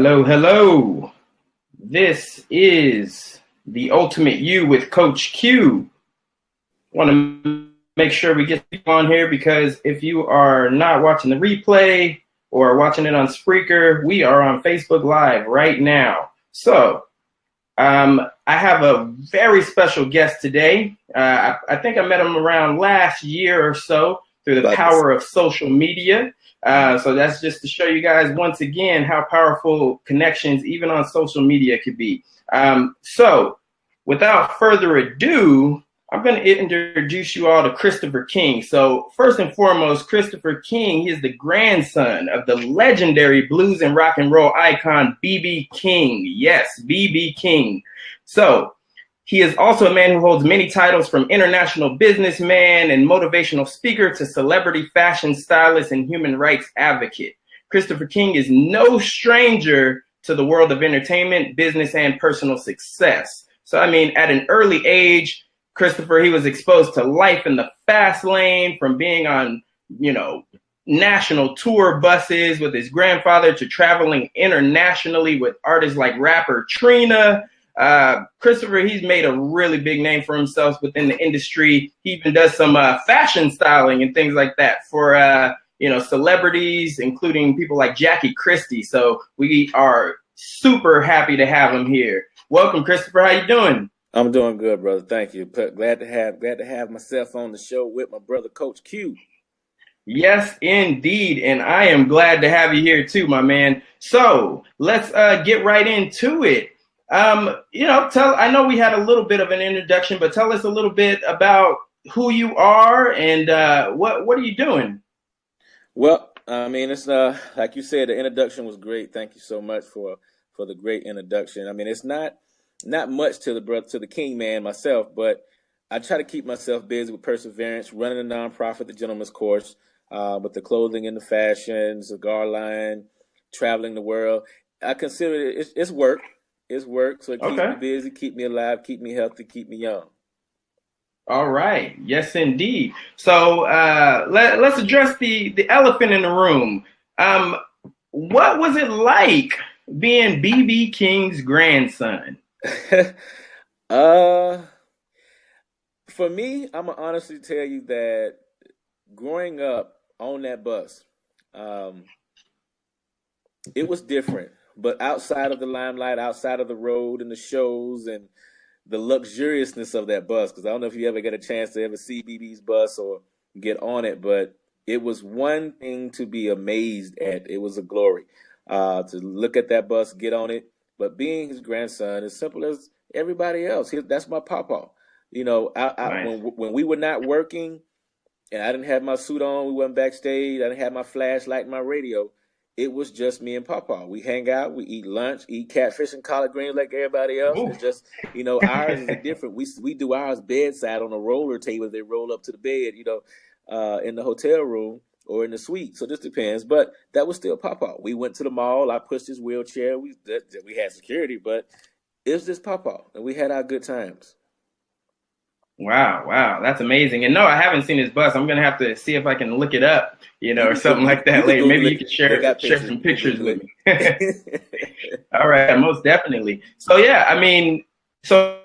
Hello, hello. This is the Ultimate You with Coach Q. Want to make sure we get people on here because if you are not watching the replay or watching it on Spreaker, we are on Facebook Live right now. So I have a very special guest today. I think I met him around last year or so through the power of social media. So that's just to show you guys once again how powerful connections, even on social media, could be. So without further ado, I'm going to introduce you all to Christopher King. So first and foremost, Christopher King, he is the grandson of the legendary blues and rock and roll icon, B.B. King. Yes, B.B. King. So he is also a man who holds many titles from international businessman and motivational speaker to celebrity fashion stylist and human rights advocate. Christopher King is no stranger to the world of entertainment, business, and personal success. So, I mean, at an early age, Christopher, he was exposed to life in the fast lane from being on, national tour buses with his grandfather to traveling internationally with artists like rapper Trina. Christopher, he's made a really big name for himself within the industry. He even does some fashion styling and things like that for, celebrities, including people like Jackie Christie. So we are super happy to have him here. Welcome, Christopher. How you doing? I'm doing good, brother. Thank you. Glad to have myself on the show with my brother, Coach Q. Yes, indeed. And I am glad to have you here too, my man. So let's get right into it. I know we had a little bit of an introduction, but tell us a little bit about who you are and what are you doing? Well, I mean, it's like you said, the introduction was great. Thank you so much for the great introduction. I mean, it's not much to the King man myself, but I try to keep myself busy with perseverance, running a nonprofit, the Gentleman's Course, with the clothing and the fashion, cigar line, traveling the world. I consider it's work. It's work, so it keeps me busy, keep me alive, keep me healthy, keep me young. All right. Yes, indeed. So let's address the elephant in the room. What was it like being B.B. King's grandson? For me, I'm gonna honestly tell you that growing up on that bus, it was different. But outside of the limelight, outside of the road and the shows and the luxuriousness of that bus, because I don't know if you ever get a chance to ever see BB's bus or get on it, but it was one thing to be amazed at. It was a glory to look at that bus, get on it. But being his grandson, as simple as everybody else, that's my papa. Nice. When we were not working and I didn't have my suit on, we went backstage, I didn't have my flashlight and my radio. It was just me and Papa. We hang out, we eat lunch, eat catfish and collard greens like everybody else. Ooh. It's just, ours is different. We do ours bedside on a roller table. They roll up to the bed, in the hotel room or in the suite. So this depends. But that was still Papa. We went to the mall. I pushed his wheelchair. We had security, but it was just Papa, and we had our good times. Wow, that's amazing. And no, I haven't seen his bus. I'm gonna have to see if I can look it up, or something like that later. Maybe you can share some pictures with me. All right, most definitely. So yeah, I mean, so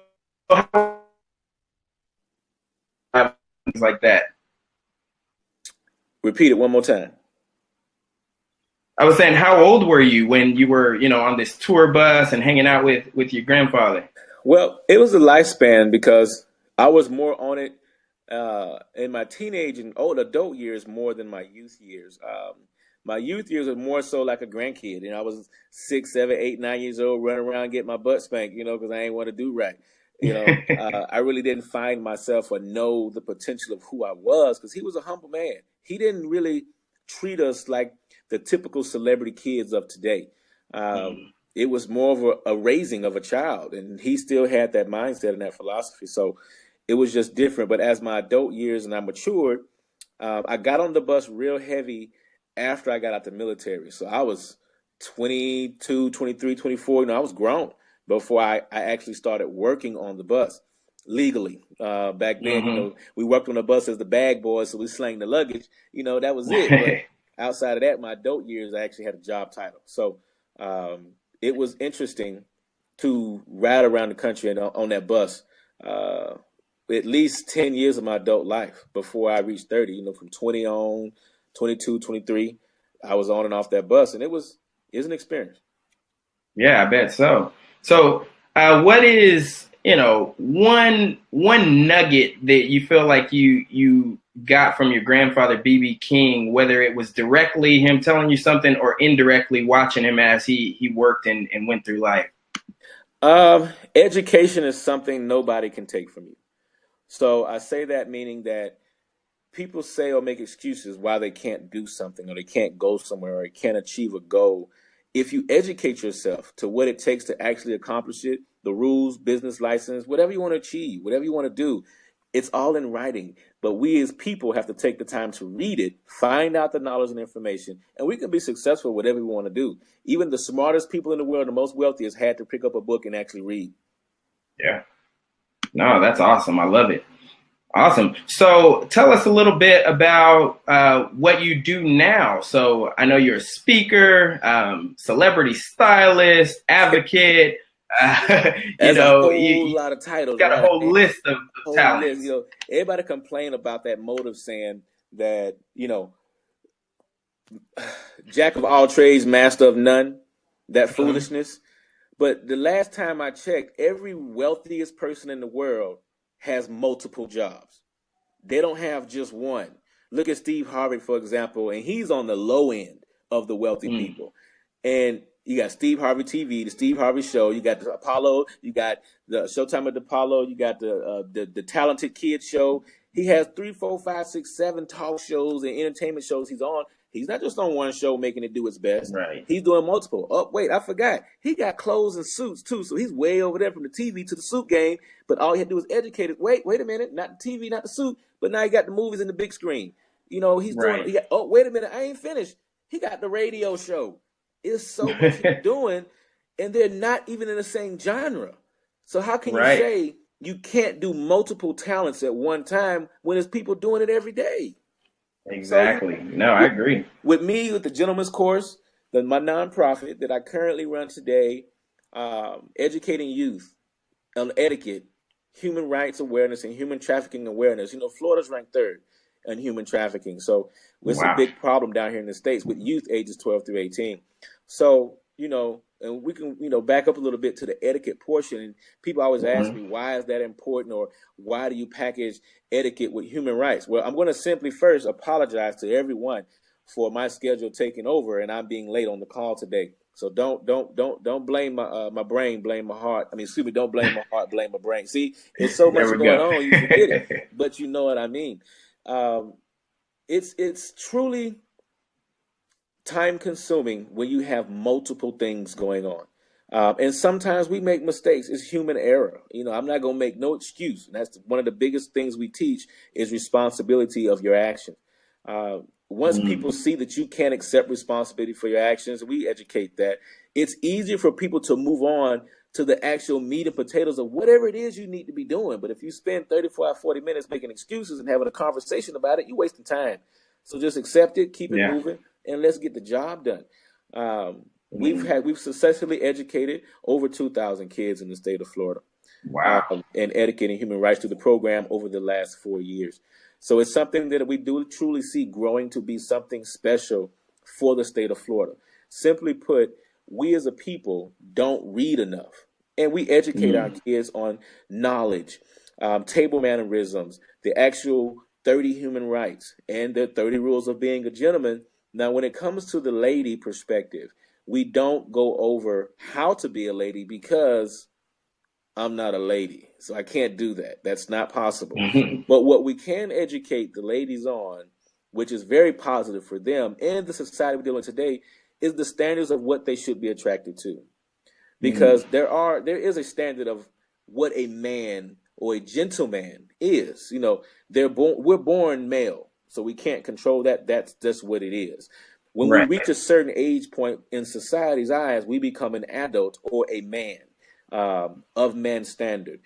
things like that. Repeat it one more time. I was saying, how old were you when you were, on this tour bus and hanging out with your grandfather? Well, it was a lifespan because I was more on it in my teenage and old adult years more than my youth years. My youth years were more so like a grandkid. I was 6, 7, 8, 9 years old, running around getting my butt spanked, because I ain't want to do right. I really didn't find myself or know the potential of who I was because he was a humble man. He didn't really treat us like the typical celebrity kids of today. It was more of a raising of a child, and he still had that mindset and that philosophy. So it was just different. But as my adult years and I matured, I got on the bus real heavy after I got out the military. So I was 22, 23, 24. I was grown before I actually started working on the bus legally. Back then, we worked on the bus as the bag boys, so we slang the luggage. That was it. But outside of that, my adult years, I actually had a job title. So it was interesting to ride around the country and on that bus. Uh, at least 10 years of my adult life before I reached 30, from 20 on, 22, 23, I was on and off that bus, and it was an experience. Yeah, I bet so. So, what is one nugget that you feel like you got from your grandfather BB King, whether it was directly him telling you something or indirectly watching him as he worked and went through life? Education is something nobody can take from you. So I say that meaning that people say or make excuses why they can't do something or they can't go somewhere or they can't achieve a goal. If you educate yourself to what it takes to actually accomplish it, the rules, business license, whatever you want to achieve, whatever you want to do, it's all in writing. But we as people have to take the time to read it, find out the knowledge and information, and we can be successful at whatever we want to do. Even the smartest people in the world, the most wealthiest, had to pick up a book and actually read. Yeah. No, that's awesome. I love it. Awesome. So tell us a little bit about what you do now. So I know you're a speaker, celebrity stylist, advocate. That's a whole lot of titles, got a right? whole list of Whole talents. list. Everybody complain about that motive saying that, jack of all trades, master of none, that foolishness. But the last time I checked, every wealthiest person in the world has multiple jobs. They don't have just one. Look at Steve Harvey, for example, and he's on the low end of the wealthy people. And you got Steve Harvey TV, the Steve Harvey Show. You got the Apollo. You got the Showtime at the Apollo. You got the Talented Kids Show. He has 3, 4, 5, 6, 7 talk shows and entertainment shows he's on. He's not just on one show making it do its best. Right. He's doing multiple. Oh, wait, I forgot. He got clothes and suits too. So he's way over there from the TV to the suit game. But all he had to do was educate it. Wait a minute. Not the TV, not the suit. But now he got the movies and the big screen. He's right. doing. Oh, wait a minute. I ain't finished. He got the radio show. It's so much he's doing, and they're not even in the same genre. So how can you say you can't do multiple talents at one time when there's people doing it every day? Exactly. No, I agree. With me, with the Gentleman's Course, my nonprofit that I currently run today, educating youth on etiquette, human rights awareness, and human trafficking awareness. Florida's ranked 3rd in human trafficking. So it's a big problem down here in the States with youth ages 12 through 18. So, and we can, back up a little bit to the etiquette portion. And people always ask me, why is that important? Or why do you package etiquette with human rights? Well, I'm going to simply first apologize to everyone for my schedule taking over and I'm being late on the call today. So don't blame my brain, blame my heart. Don't blame my heart, blame my brain. See, it's so much going on, you forget it. But you know what I mean. It's truly time consuming when you have multiple things going on. And sometimes we make mistakes. It's human error. I'm not going to make no excuse. And that's one of the biggest things we teach is responsibility of your actions. Once people see that you can't accept responsibility for your actions, we educate that. It's easier for people to move on to the actual meat and potatoes of whatever it is you need to be doing. But if you spend 35, 40 minutes making excuses and having a conversation about it, you're wasting time. So just accept it, keep it moving, and let's get the job done. We've successfully educated over 2,000 kids in the state of Florida. Wow. And etiquette and human rights through the program over the last 4 years. So it's something that we do truly see growing to be something special for the state of Florida. Simply put, we as a people don't read enough. And we educate our kids on knowledge, table mannerisms, the actual 30 human rights, and the 30 rules of being a gentleman. Now, when it comes to the lady perspective, we don't go over how to be a lady because I'm not a lady, so I can't do that. That's not possible. But what we can educate the ladies on, which is very positive for them and the society we're dealing with today, is the standards of what they should be attracted to. Because there is a standard of what a man or a gentleman is. We're born male, so we can't control that. That's just what it is. When we reach a certain age point in society's eyes, we become an adult or a man. Of man's standard.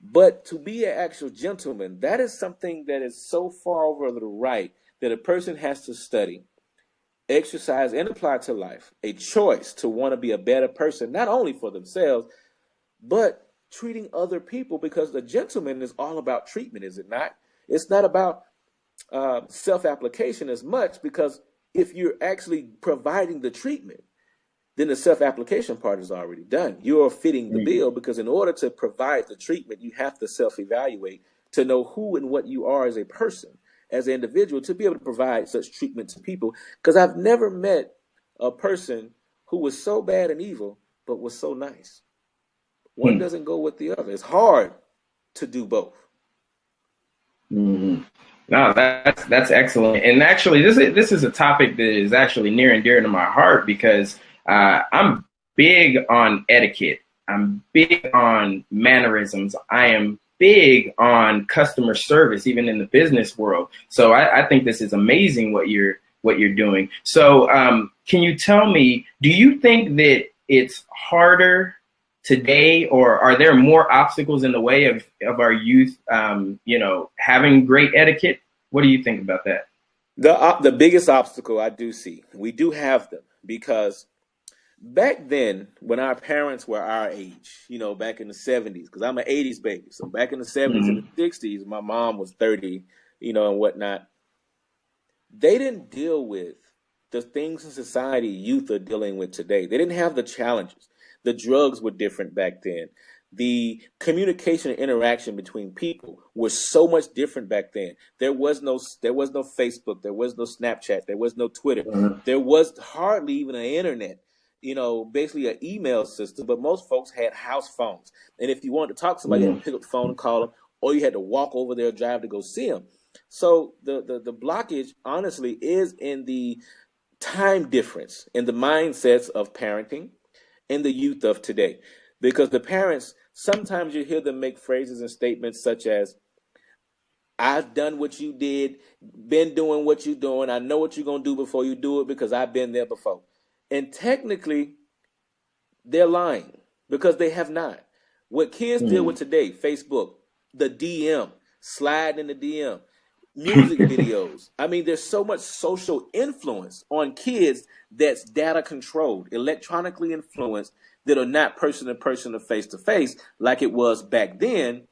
But to be an actual gentleman, that is something that is so far over to the right that a person has to study. exercise and apply to life, a choice to want to be a better person, not only for themselves, but treating other people, because the gentleman is all about treatment, is it not? It's not about self-application as much, because if you're actually providing the treatment, then the self-application part is already done. You're fitting the bill, because in order to provide the treatment, you have to self-evaluate to know who and what you are as a person, as an individual, to be able to provide such treatment to people. Because I've never met a person who was so bad and evil, but was so nice. One doesn't go with the other. It's hard to do both. Mm-hmm. No, that's excellent. And actually, this is a topic that is actually near and dear to my heart, because I'm big on etiquette. I'm big on mannerisms. I am big on customer service, even in the business world. So I think this is amazing what you're doing. So can you tell me, do you think that it's harder today, or are there more obstacles in the way of our youth, having great etiquette? What do you think about that? The biggest obstacle I do see, we do have them, because back then, when our parents were our age, back in the 70s, because I'm an 80s baby. So back in the 70s and the 60s, my mom was 30, and whatnot. They didn't deal with the things in society youth are dealing with today. They didn't have the challenges. The drugs were different back then. The communication and interaction between people was so much different back then. There was no Facebook, there was no Snapchat, there was no Twitter. There was hardly even an internet. Basically an email system, but most folks had house phones. And if you wanted to talk to somebody, you had to pick up the phone and call them, or you had to walk over there, drive to go see them. So the blockage, honestly, is in the time difference in the mindsets of parenting and the youth of today. Because the parents, sometimes you hear them make phrases and statements such as, I've done what you did, been doing what you're doing. I know what you're going to do before you do it, because I've been there before. And technically, they're lying, because they have not. What kids deal with today, Facebook, the DM, slide in the DM, music videos. I mean, there's so much social influence on kids that's data controlled, electronically influenced, that are not person to person or face to face like it was back then.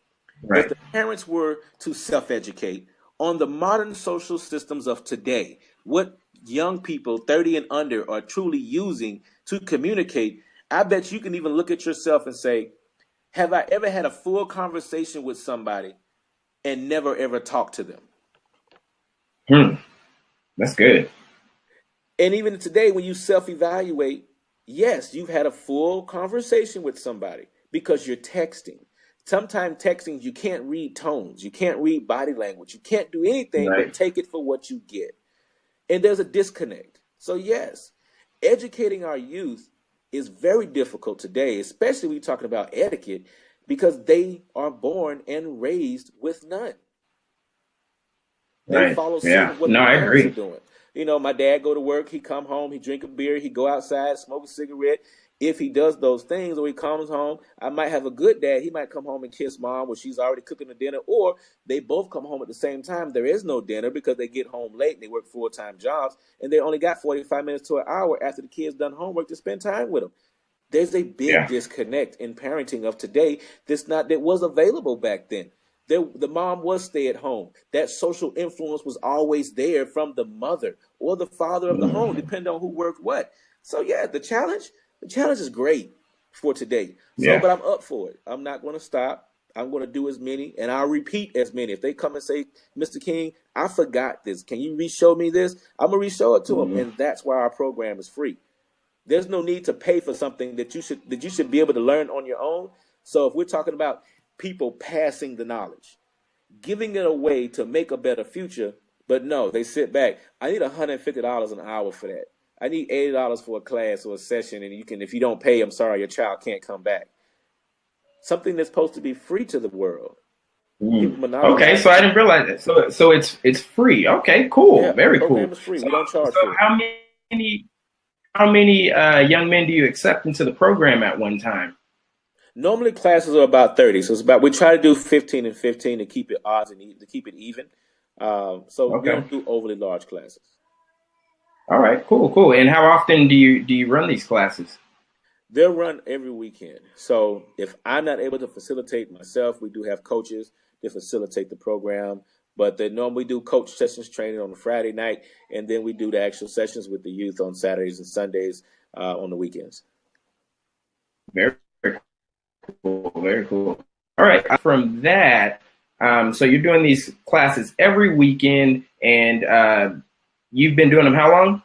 Right. If the parents were to self-educate on the modern social systems of today, what young people 30 and under are truly using to communicate, I bet you can even look at yourself and say, have I ever had a full conversation with somebody and never ever talked to them? That's good. And even today, when you self-evaluate, yes, you've had a full conversation with somebody, because you're texting. Sometimes texting, you can't read tones. You can't read body language. You can't do anything but take it for what you get. And there's a disconnect. So yes, educating our youth is very difficult today, especially when you're talking about etiquette, because they are born and raised with none. They follow suit of what the parents are doing. My dad go to work, he come home, he drink a beer, he go outside, smoke a cigarette. If he does those things, or he comes home, I might have a good dad. He might come home and kiss mom when she's already cooking the dinner, or they both come home at the same time. There is no dinner because they get home late and they work full-time jobs, and they only got 45 minutes to an hour after the kids done homework to spend time with them. There's a big disconnect in parenting of today that was available back then. The mom was stay at home. That social influence was always there from the mother or the father of the home, depending on who worked what. So yeah, the challenge is great for today. So, but I'm up for it. I'm not going to stop. I'm going to do as many, and I'll repeat as many. If they come and say, Mr. King, I forgot this. Can you re-show me this? I'm going to re-show it to them, and that's why our program is free. There's no need to pay for something that you should be able to learn on your own. So if we're talking about people passing the knowledge, giving it away to make a better future, but no, they sit back. I need $150 an hour for that. I need $80 for a class or a session, and if you don't pay, I'm sorry, your child can't come back. Something that's supposed to be free to the world. Okay, so I didn't realize that. So it's free. Okay, cool, yeah, very cool. Is free. We don't charge for it. How many young men do you accept into the program at one time? Normally classes are about 30, so we try to do 15 and 15 to keep it odds and to keep it even. We don't do overly large classes. All right, cool. And how often do you run these classes? They'll run every weekend. So if I'm not able to facilitate myself, we do have coaches that facilitate the program. But they normally do coach sessions training on a Friday night, and then we do the actual sessions with the youth on Saturdays and Sundays on the weekends. Very cool, very cool. All right, from that, so you're doing these classes every weekend, and you've been doing them how long?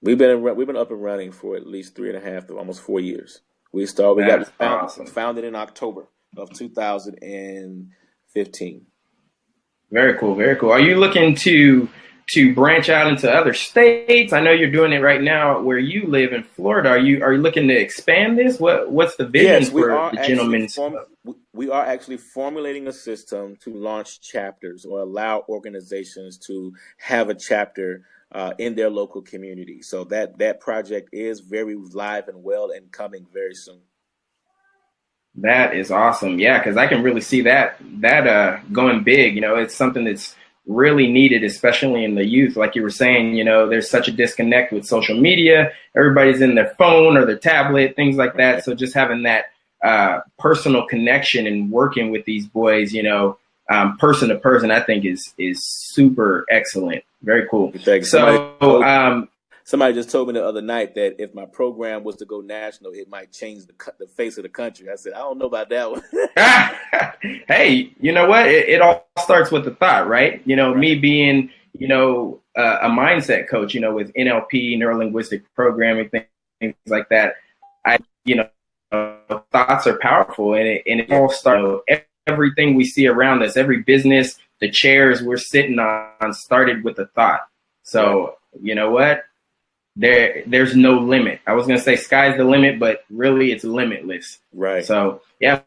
We've been up and running for at least 3.5 to almost 4 years. We That's got awesome. founded in October of 2015. Very cool, very cool. Are you looking to branch out into other states? I know you're doing it right now where you live in Florida. Are you looking to expand this? What's the vision Yes, for the Gentlemen's Club? we are actually formulating a system to launch chapters or allow organizations to have a chapter in their local community. So that project is very live and well and coming very soon. That is awesome. Yeah, because I can really see that going big. You know, it's something that's really needed, especially in the youth. Like you were saying, you know, there's such a disconnect with social media. Everybody's in their phone or their tablet, things like that. So just having that personal connection and working with these boys, you know, person to person, I think is super excellent. Very cool. In fact, So, somebody just told me the other night that if my program was to go national, it might change the face of the country. I said, I don't know about that one. hey, you know what? It all starts with the thought, right? You know, Right. me being, you know, a mindset coach, you know, with NLP, neuro linguistic programming, things like that. You know, thoughts are powerful, and it all starts. You know, everything we see around us, every business, the chairs we're sitting on, started with a thought. So, you know what? There's no limit. I was gonna say sky's the limit, but really it's limitless. Right. So yeah.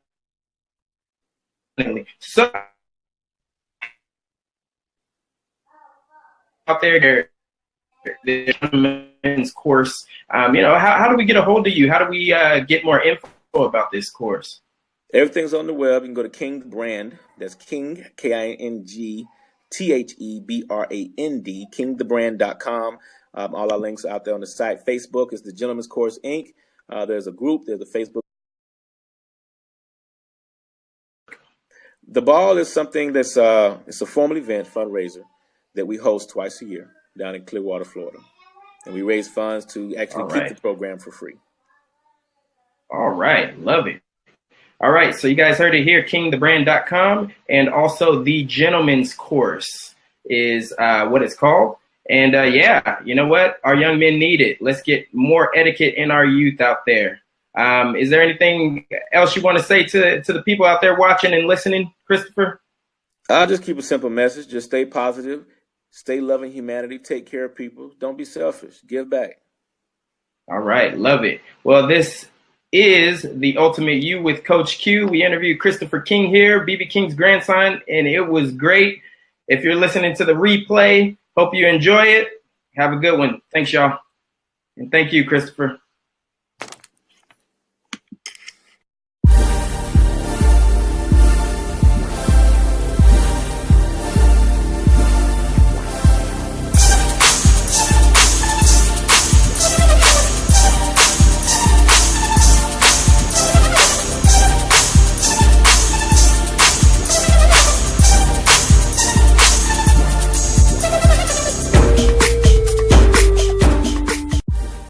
So out there, the gentleman's course. You know, how do we get a hold of you? How do we get more info about this course? Everything's on the web. You can go to King the Brand. That's King, KingTheBrand, KingTheBrand.com. All our links are out there on the site. Facebook is the Gentleman's Course Inc. There's a group. There's a Facebook. The Ball is something that's it's a formal event fundraiser that we host twice a year down in Clearwater, Florida, and we raise funds to actually keep the program for free. All right, love it. All right, so you guys heard it here, kingthebrand.com, and also the Gentleman's Course is what it's called. And yeah, you know what? Our young men need it. Let's get more etiquette in our youth out there. Is there anything else you want to say to the people out there watching and listening, Christopher? I'll just keep a simple message. Just stay positive, stay loving humanity, take care of people. Don't be selfish. Give back. All right, love it. Well, this is the Ultimate You with Coach Q. We interviewed Christopher King here, BB King's grandson, and it was great. If you're listening to the replay, hope you enjoy it. Have a good one. Thanks, y'all. And thank you, Christopher.